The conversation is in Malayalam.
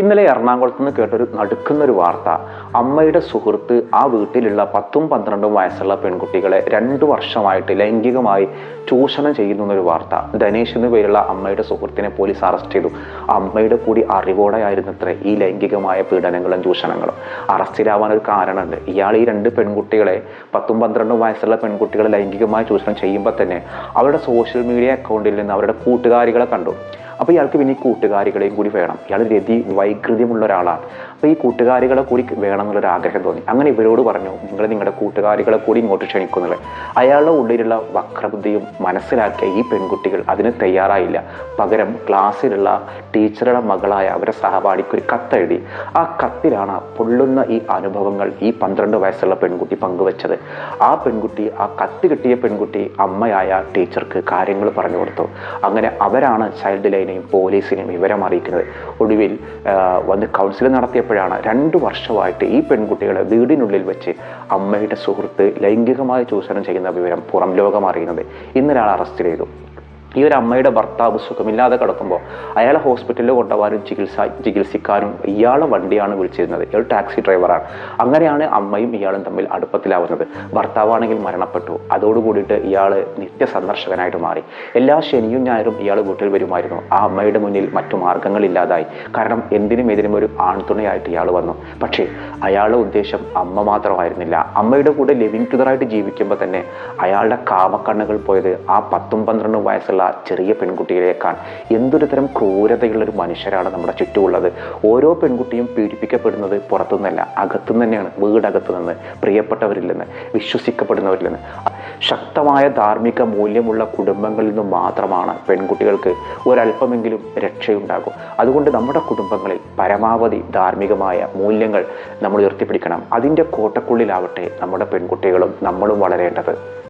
ഇന്നലെ എറണാകുളത്ത് നിന്ന് കേട്ടൊരു നടുക്കുന്നൊരു വാർത്ത. അമ്മയുടെ സുഹൃത്ത് ആ വീട്ടിലുള്ള 10-12 വയസ്സുള്ള പെൺകുട്ടികളെ 2 വർഷമായിട്ട് ലൈംഗികമായി ചൂഷണം ചെയ്യുന്നു എന്നൊരു വാർത്ത. ധനേഷ് എന്നു പേരുള്ള അമ്മയുടെ സുഹൃത്തിനെ പോലീസ് അറസ്റ്റ് ചെയ്തു. അമ്മയുടെ കൂടി അറിവോടെയായിരുന്നത്രേ ഈ ലൈംഗികമായ പീഡനങ്ങളും ചൂഷണങ്ങളും. അറസ്റ്റിലാവാൻ ഒരു കാരണമുണ്ട്. ഇയാൾ ഈ 2 പെൺകുട്ടികളെ 10-12 വയസ്സുള്ള പെൺകുട്ടികളെ ലൈംഗികമായി ചൂഷണം ചെയ്യുമ്പോൾ തന്നെ അവരുടെ സോഷ്യൽ മീഡിയ അക്കൗണ്ടിൽ നിന്ന് അവരുടെ കൂട്ടുകാരികളെ കണ്ടു. അപ്പോൾ ഇയാൾക്ക് പിന്നെ ഈ കൂട്ടുകാരികളെയും കൂടി വേണം. ഇയാൾ വൈകൃതമുള്ള ഒരാളാണ്. അപ്പോൾ ഈ കൂട്ടുകാരികളെ കൂടി വേണം എന്നുള്ളൊരു ആഗ്രഹം തോന്നി. അങ്ങനെ ഇവരോട് പറഞ്ഞു, നിങ്ങളുടെ കൂട്ടുകാരികളെ കൂടി ഇങ്ങോട്ട് ക്ഷണിക്കുന്നത്. അയാളുടെ ഉള്ളിലുള്ള വക്രബുദ്ധിയും മനസ്സിലാക്കിയ ഈ പെൺകുട്ടികൾ അതിന് തയ്യാറായില്ല. പകരം ക്ലാസ്സിലുള്ള ടീച്ചറുടെ മകളായ അവരുടെ സഹപാഠിക്ക് ഒരു കത്തെഴുതി. ആ കത്തിലാണ് പൊള്ളുന്ന ഈ അനുഭവങ്ങൾ ഈ 12 വയസ്സുള്ള പെൺകുട്ടി പങ്കുവച്ചത്. ആ കത്ത് കിട്ടിയ പെൺകുട്ടി അമ്മയായ ടീച്ചർക്ക് കാര്യങ്ങൾ പറഞ്ഞു കൊടുത്തു. അങ്ങനെ അവരാണ് ചൈൽഡ് ലൈനെയും പോലീസിനെയും വിവരം അറിയിക്കുന്നത്. ഒടുവിൽ വന്ന് കൗൺസിലിംഗ് നടത്തിയപ്പോഴാണ് 2 വർഷമായിട്ട് ഈ പെൺകുട്ടികളെ വീടിനുള്ളിൽ വെച്ച് അമ്മയുടെ സുഹൃത്ത് ലൈംഗികമായി ചൂഷണം ചെയ്യുന്ന വിവരം പുറം ലോകം അറിയുന്നത്. ഇന്നലെ ആൾ അറസ്റ്റ് ചെയ്തു. ഈ ഒരു അമ്മയുടെ ഭർത്താവ് സുഖമില്ലാതെ കിടക്കുമ്പോൾ അയാളെ ഹോസ്പിറ്റലിൽ കൊണ്ടുപോകാനും ചികിത്സിക്കാനും ഇയാളെ വണ്ടിയാണ് വിളിച്ചിരുന്നത്. ഇയാൾ ടാക്സി ഡ്രൈവറാണ്. അങ്ങനെയാണ് അമ്മയും ഇയാളും തമ്മിൽ അടുപ്പത്തിലാവുന്നത്. ഭർത്താവാണെങ്കിൽ മരണപ്പെട്ടു. അതോടുകൂടിയിട്ട് ഇയാൾ നിത്യസന്ദർശകനായിട്ട് മാറി. എല്ലാ ശനിയും ഞായറും ഇയാൾ വീട്ടിൽ വരുമായിരുന്നു. ആ അമ്മയുടെ മുന്നിൽ മറ്റു മാർഗങ്ങളില്ലാതായി. കാരണം എന്തിനും ഏതിനും ഒരു ആൺതുണയായിട്ട് ഇയാൾ വന്നു. പക്ഷേ അയാളുടെ ഉദ്ദേശം അമ്മ മാത്രമായിരുന്നില്ല. അമ്മയുടെ കൂടെ ലിവിങ് ടുഗറായിട്ട് ജീവിക്കുമ്പോൾ തന്നെ അയാളുടെ കാമക്കണ്ണുകൾ പോയത് ആ 10-12 വയസ്സുള്ള ചെറിയ പെൺകുട്ടികളേക്കാൾ. എന്തൊരു തരം ക്രൂരതയുള്ളൊരു മനുഷ്യരാണ് നമ്മുടെ ചുറ്റുമുള്ളത്. ഓരോ പെൺകുട്ടിയും പീഡിപ്പിക്കപ്പെടുന്നത് പുറത്തുനിന്നല്ല, അകത്തുനിന്ന് തന്നെയാണ്. വീടകത്തു നിന്ന്, പ്രിയപ്പെട്ടവരിൽ നിന്ന്, വിശ്വസിക്കപ്പെടുന്നവരിൽ നിന്ന്. ശക്തമായ ധാർമ്മിക മൂല്യമുള്ള കുടുംബങ്ങളിൽ നിന്ന് മാത്രമാണ് പെൺകുട്ടികൾക്ക് ഒരല്പമെങ്കിലും രക്ഷയുണ്ടാകും. അതുകൊണ്ട് നമ്മുടെ കുടുംബങ്ങളിൽ പരമാവധി ധാർമ്മികമായ മൂല്യങ്ങൾ നമ്മൾ ഉയർത്തിപ്പിടിക്കണം. അതിൻ്റെ കോട്ടക്കുള്ളിലാവട്ടെ നമ്മുടെ പെൺകുട്ടികളും നമ്മളും വളരേണ്ടത്.